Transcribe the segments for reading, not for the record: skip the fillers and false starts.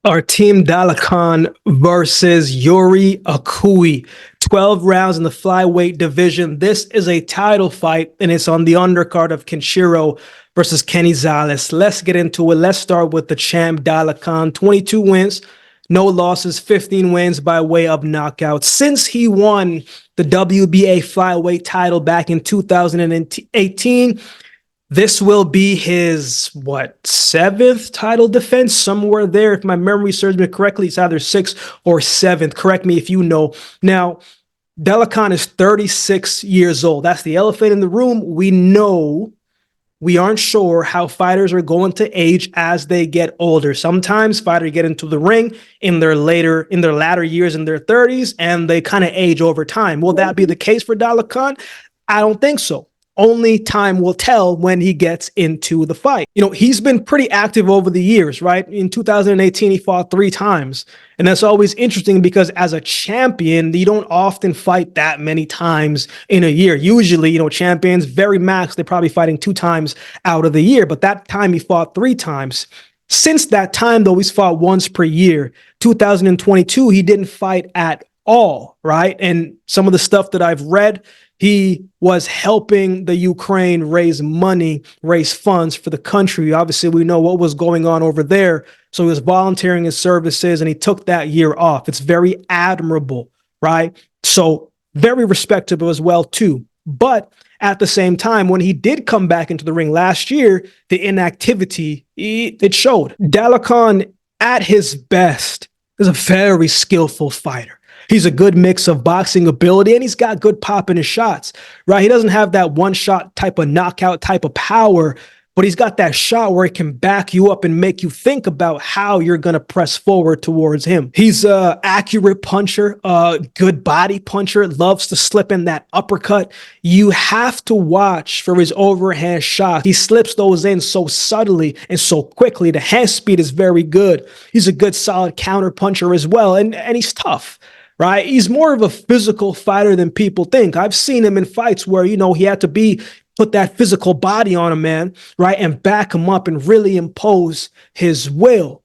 Artem Dalakian versus Yuri Akui. 12 rounds in the flyweight division. This is a title fight, and it's on the undercard of Kenshiro versus Kenny Zales. Let's get into it. Let's start with the champ Dalakian. 22 wins, no losses, 15 wins by way of knockout. Since he won the WBA flyweight title back in 2018, this will be his, seventh title defense? Somewhere there. If my memory serves me correctly, it's either sixth or seventh. Correct me if you know. Now, Dalakian is 36 years old. That's the elephant in the room. We know, we aren't sure how fighters are going to age as they get older. Sometimes fighters get into the ring in their latter years in their 30s, and they kind of age over time. Will that be the case for Dalakian? I don't think so. Only time will tell when he gets into the fight. You know, he's been pretty active over the years, right? In 2018, he fought 3 times. And that's always interesting because as a champion, you don't often fight that many times in a year. Usually, you know, champions, very max, they're probably fighting 2 times out of the year. But that time he fought 3 times. Since that time, though, he's fought once per year. 2022, he didn't fight at all, right? And some of the stuff that I've read, he was helping the Ukraine raise money, raise funds for the country. Obviously, we know what was going on over there. So he was volunteering his services and he took that year off. It's very admirable, right? So very respectable as well, too. But at the same time, when he did come back into the ring last year, the inactivity, it showed. Dalakian, at his best, is a very skillful fighter. He's a good mix of boxing ability, and he's got good pop in his shots, right? He doesn't have that one-shot type of knockout type of power, but he's got that shot where he can back you up and make you think about how you're going to press forward towards him. He's an accurate puncher, a good body puncher, loves to slip in that uppercut. You have to watch for his overhand shots. He slips those in so subtly and so quickly. The hand speed is very good. He's a good, solid counter puncher as well, and he's tough. Right? He's more of a physical fighter than people think. I've seen him in fights where, you know, he had to put that physical body on a man, right? And back him up and really impose his will.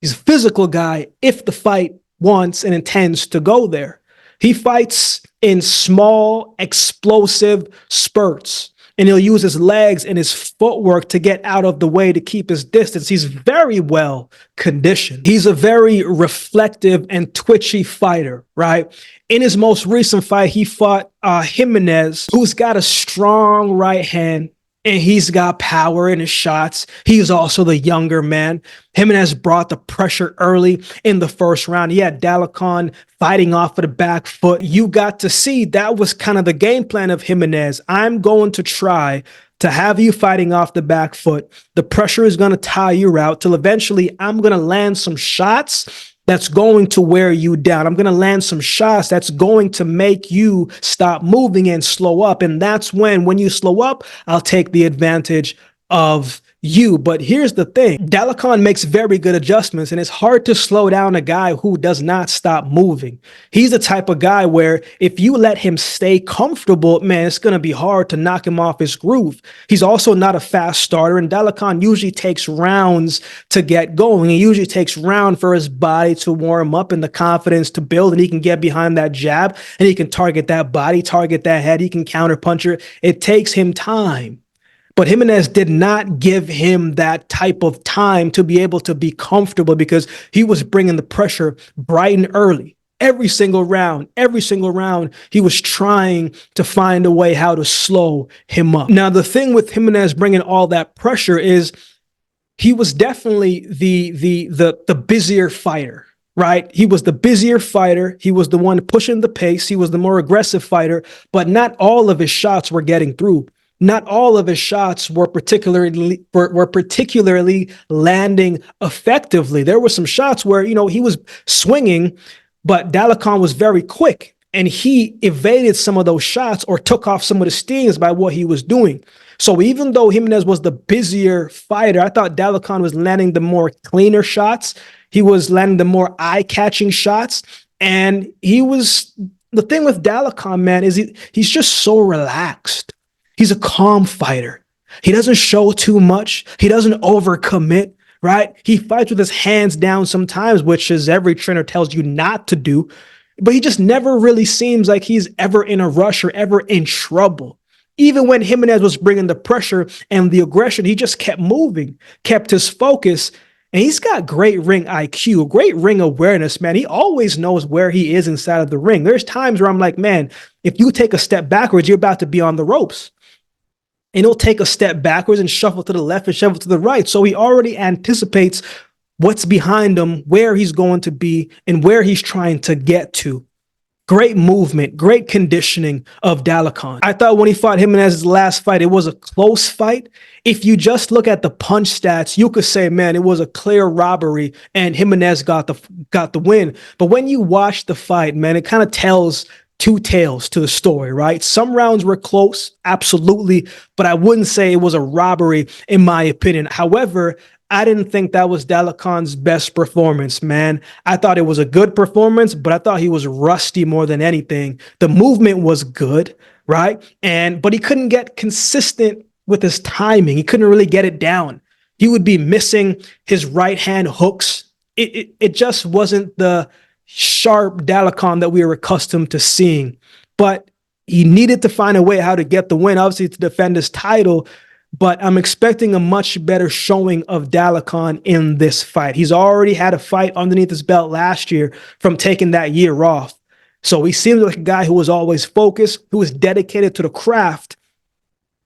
He's a physical guy if the fight wants and intends to go there. He fights in small, explosive spurts. And he'll use his legs and his footwork to get out of the way to keep his distance. He's very well conditioned. He's a very reflective and twitchy fighter, right? In his most recent fight, he fought AkeemHaynes, who's got a strong right hand, and he's got power in his shots. He's also the younger man. AkeemHaynes brought the pressure early in the first round. He had Dalakian fighting off of the back foot. You got to see that was kind of the game plan of AkeemHaynes. I'm going to try to have you fighting off the back foot. The pressure is going to tie you out till eventually I'm going to land some shots that's going to wear you down. I'm going to land some shots that's going to make you stop moving and slow up. And that's when you slow up, I'll take the advantage of you. But here's the thing. Dalakian makes very good adjustments, and it's hard to slow down a guy who does not stop moving. He's the type of guy where if you let him stay comfortable, man, it's going to be hard to knock him off his groove. He's also not a fast starter, and Dalakian usually takes rounds to get going. He usually takes rounds for his body to warm up and the confidence to build, and he can get behind that jab, and he can target that body, target that head, he can counter puncher. It takes him time. But AkeemHaynes did not give him that type of time to be able to be comfortable because he was bringing the pressure bright and early. Every single round, he was trying to find a way how to slow him up. Now, the thing with AkeemHaynes bringing all that pressure is he was definitely the busier fighter. Right? He was the busier fighter. He was the one pushing the pace. He was the more aggressive fighter, but not all of his shots were getting through. Not all of his shots were particularly landing effectively. There were some shots where, you know, he was swinging, but Dalakian was very quick and he evaded some of those shots or took off some of the stings by what he was doing. So even though AkeemHaynes was the busier fighter, I thought Dalakian was landing the more cleaner shots. He was landing the more eye-catching shots. And the thing with Dalakian, man, is he's just so relaxed. He's a calm fighter. He doesn't show too much. He doesn't overcommit, right? He fights with his hands down sometimes, which is every trainer tells you not to do, but he just never really seems like he's ever in a rush or ever in trouble. Even when Jimenez was bringing the pressure and the aggression, he just kept moving, kept his focus. And he's got great ring IQ, great ring awareness, man. He always knows where he is inside of the ring. There's times where I'm like, man, if you take a step backwards, you're about to be on the ropes. And he'll take a step backwards and shuffle to the left and shuffle to the right. So he already anticipates what's behind him, where he's going to be, and where he's trying to get to. Great movement, great conditioning of Dalakian. I thought when he fought Jimenez's last fight, it was a close fight. If you just look at the punch stats, you could say, man, it was a clear robbery and Jimenez got the win. But when you watch the fight, man, it kind of tells two tales to the story, right? Some rounds were close, absolutely, but I wouldn't say it was a robbery in my opinion. However, I didn't think that was Dalakian's best performance, man. I thought it was a good performance, but I thought he was rusty more than anything. The movement was good, right? But he couldn't get consistent with his timing. He couldn't really get it down. He would be missing his right hand hooks. It just wasn't the sharp Dalakian that we were accustomed to seeing. But he needed to find a way how to get the win, obviously to defend his title. But I'm expecting a much better showing of Dalakian in this fight. He's already had a fight underneath his belt last year from taking that year off. So he seems like a guy who was always focused, who was dedicated to the craft.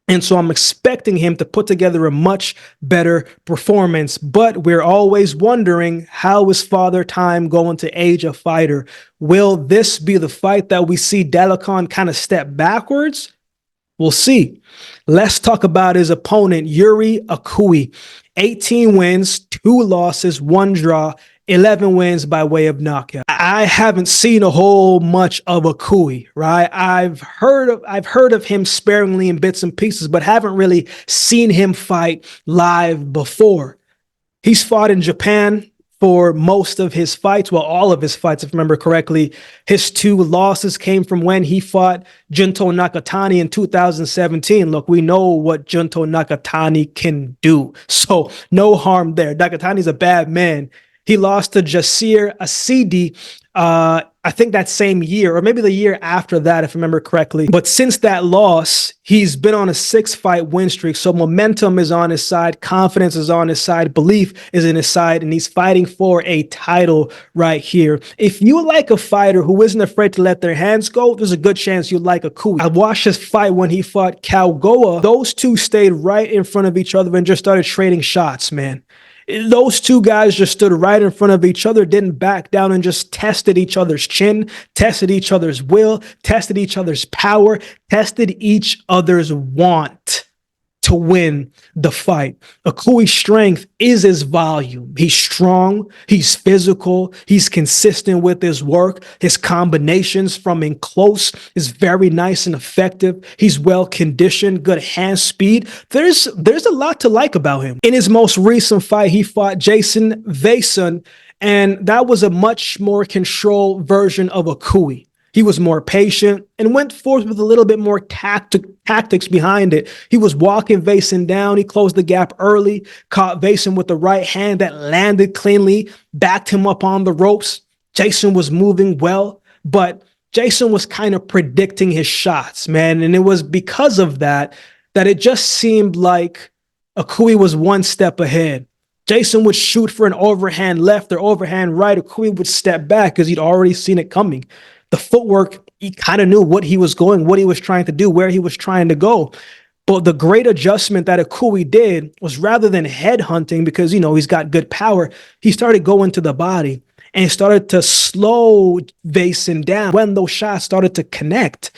And so I'm expecting him to put together a much better performance. But we're always wondering, how is Father Time going to age a fighter? Will this be the fight that we see Dalakian kind of step backwards? We'll see. Let's talk about his opponent, Yuri Akui. 18 wins, 2 losses, 1 draw, 11 wins by way of knockout. I haven't seen a whole much of Akui, right? I've heard of him sparingly in bits and pieces, but haven't really seen him fight live before. He's fought in Japan for most of his fights, well, all of his fights, if I remember correctly. His 2 losses came from when he fought Junto Nakatani in 2017. Look, we know what Junto Nakatani can do, so no harm there. Nakatani's a bad man. He lost to Jasir Asidi, I think that same year, or maybe the year after that, if I remember correctly. But since that loss, he's been on a 6-fight win streak. So momentum is on his side. Confidence is on his side. Belief is in his side. And he's fighting for a title right here. If you like a fighter who isn't afraid to let their hands go, there's a good chance you like Akui. I watched his fight when he fought Kalgoa. Those two stayed right in front of each other and just started trading shots, man. Those two guys just stood right in front of each other, didn't back down, and just tested each other's chin, tested each other's will, tested each other's power, tested each other's want to win the fight. Akui's strength is his volume. He's strong, he's physical, he's consistent with his work. His combinations from in close is very nice and effective. He's well conditioned, good hand speed. There's a lot to like about him. In his most recent fight, he fought Jason Vason, and that was a much more controlled version of Akui. He was more patient and went forth with a little bit more tactics behind it. He was walking Vason down. He closed the gap early, caught Vason with the right hand that landed cleanly, backed him up on the ropes. Jason was moving well, but Jason was kind of predicting his shots, man. And it was because of that it just seemed like Akui was one step ahead. Jason would shoot for an overhand left or overhand right. Akui would step back because he'd already seen it coming. The footwork, he kind of knew what he was going, what he was trying to do, where he was trying to go. But the great adjustment that Akui did was, rather than head hunting, because, you know, he's got good power, he started going to the body and started to slow Vason down when those shots started to connect.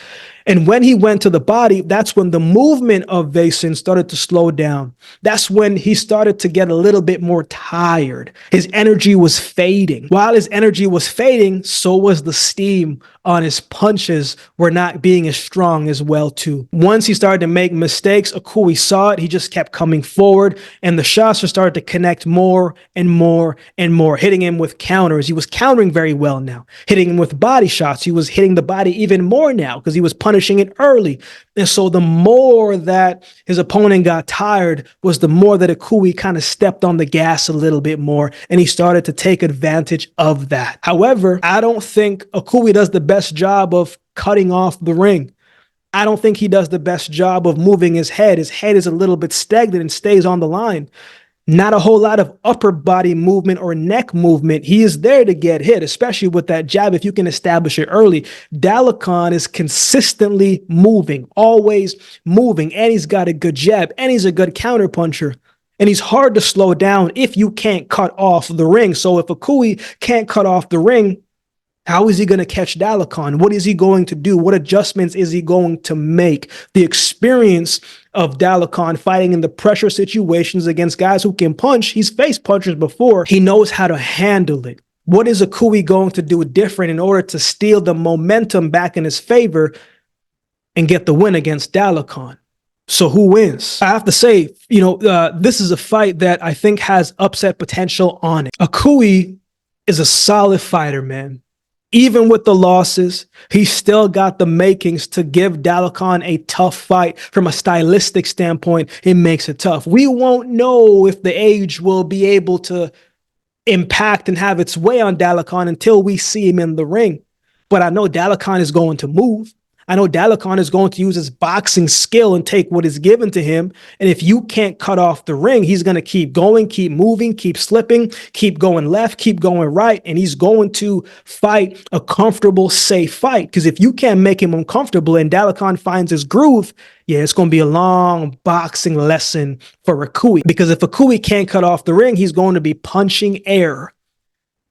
And when he went to the body, that's when the movement of Vason started to slow down. That's when he started to get a little bit more tired. His energy was fading. While his energy was fading, so was the steam on his punches were not being as strong as well too. Once he started to make mistakes, Akui saw it. He just kept coming forward, and the shots just started to connect more and more and more, hitting him with counters. He was countering very well now. Hitting him with body shots. He was hitting the body even more now because he was punishing punishing it early. And so the more that his opponent got tired was the more that Akui kind of stepped on the gas a little bit more, and he started to take advantage of that. However, I don't think Akui does the best job of cutting off the ring. I don't think he does the best job of moving his head. His head is a little bit stagnant and stays on the line. Not a whole lot of upper body movement or neck movement. He is there to get hit, especially with that jab, if you can establish it early. Dalakian is consistently moving, always moving, and he's got a good jab, and he's a good counterpuncher. And he's hard to slow down if you can't cut off the ring. So if Akui can't cut off the ring, how is he going to catch Dalakian? What is he going to do? What adjustments is he going to make? The experience of Dalakian fighting in the pressure situations against guys who can punch. He's faced punchers before. He knows how to handle it. What is Akui going to do different in order to steal the momentum back in his favor and get the win against Dalakian? So who wins? I have to say, this is a fight that I think has upset potential on it. Akui is a solid fighter, man. Even with the losses, he still got the makings to give Dalakian a tough fight. From a stylistic standpoint, it makes it tough. We won't know if the age will be able to impact and have its way on Dalakian until we see him in the ring. But I know Dalakian is going to move. I know Dalakian is going to use his boxing skill and take what is given to him. And if you can't cut off the ring, he's going to keep going, keep moving, keep slipping, keep going left, keep going right. And he's going to fight a comfortable, safe fight. Because if you can't make him uncomfortable and Dalakian finds his groove, yeah, it's going to be a long boxing lesson for Akui. Because if Akui can't cut off the ring, he's going to be punching air.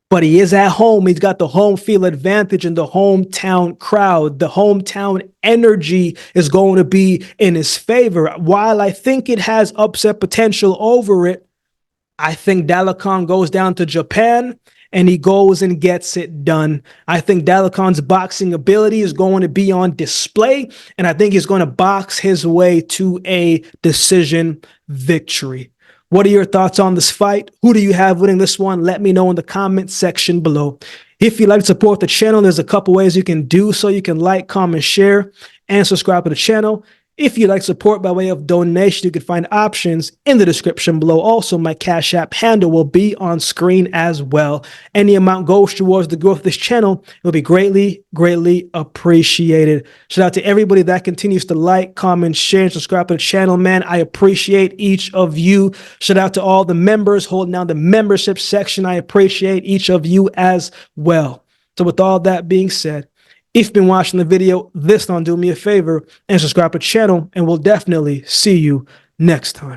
But he is at home. He's got the home field advantage and the hometown crowd. The hometown energy is going to be in his favor. While I think it has upset potential over it, I think Dalakian goes down to Japan and he goes and gets it done. I think Dalakian's boxing ability is going to be on display, and I think he's going to box his way to a decision victory. What are your thoughts on this fight? Who do you have winning this one? Let me know in the comment section below. If you'd like to support the channel, there's a couple ways you can do so. You can like, comment, share, and subscribe to the channel. If you'd like support by way of donation, you can find options in the description below. Also, my Cash App handle will be on screen as well. Any amount goes towards the growth of this channel. It will be greatly, greatly appreciated. Shout out to everybody that continues to like, comment, share, and subscribe to the channel, man. I appreciate each of you. Shout out to all the members holding down the membership section. I appreciate each of you as well. So with all that being said, if you've been watching the video, this time do me a favor and subscribe to the channel, and we'll definitely see you next time.